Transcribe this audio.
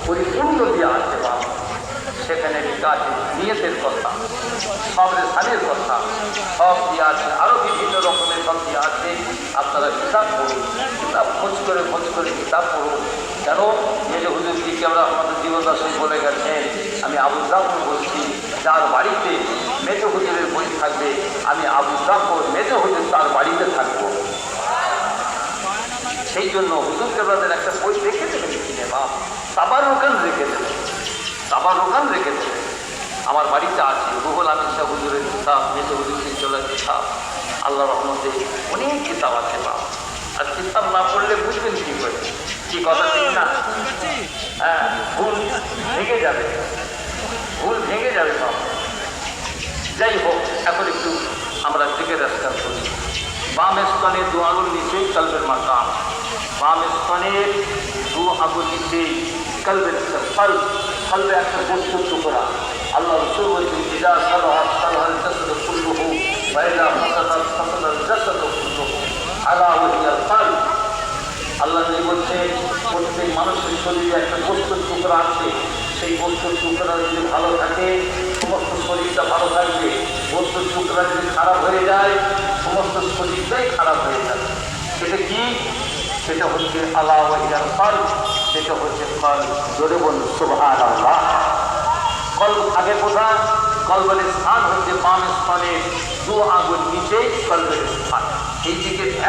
পরিপূর্ণ দিয়ে আসতে পারব। সেখানে কাজে নিয়তের কথা, সবরে স্থানের কথা সব দিয়ে আছে, আরও বিভিন্ন রকমের সব দিয়ে আছে। আপনারা কিতাব পড়ুন, কিতাব খোঁজ করে কিতাব পড়ুন। কেন মেজে হুজুরকে আমরা আমাদের জীবনদাসী বলে গেছেন, আমি আবু জাফর বলছি, যার বাড়িতে মেজে হুজুরের বই থাকবে, আমি আবু জাফর মেজে হুজুর তার বাড়িতে থাকবো। সেই জন্য হুজুর কেবলাদের একটা বই রেখে দেবেন কিনে, বা তাবারুকান রেখে দেবেন, তাবারুকান রেখে দেবেন। আমার বাড়িতে আছে রুহুল আমিন শাহ হুজুরের কিতাব, মেজে হুজুর সিলসিলার কিতাব, আল্লাহ রহমতে অনেক কিতাব আছে বাবা। আর কিতাব না পড়লে বুঝবেন কি করে, কি কথা ঠিক না? হ্যাঁ, ভুল ভেঙে যাবে, ভুল ভেঙে যাবে বাবা। যাই হোক, এখন একটু আমরা দিকে রাস্তা করি। বাম স্তনে দু আঙুল নিচেই কলবের মাকাম, বাম স্তনের দু আঙুল নিচেই কলবের কলবে একটা বস্তুর টুকরা। আল্লাহ রসুল বলছেন, ইজা সালাহাত সালাহাল জাসাদু কুল্লুহু ওয়া ইজা ফাসাদাত ফাসাদাল জাসাদু কুল্লুহু আলা ওয়াহিয়াল কলব। আল্লাহ নবী বলছেন, প্রত্যেক মানুষের শরীরে একটা বস্তুর টুকরা আছে, সেই বস্তুর টুকরা যদি ভালো থাকে সমস্ত শরীরটা ভালো থাকবে, বস্তুর টুকরা যদি খারাপ হয়ে যায় সমস্ত শরীরটাই খারাপ হয়ে যাবে। সেটা কি? সেটা হচ্ছে আলা ওয়াহিয়াল কলব, সেটা হচ্ছে কলব। জোরে বলুন সুবহানাল্লাহ। কলব আগে কোথায়? কলবের স্থান হচ্ছে বাম স্তনের দু আঙুল নিচেই কলবের স্থান। এই দিকে ধ্যান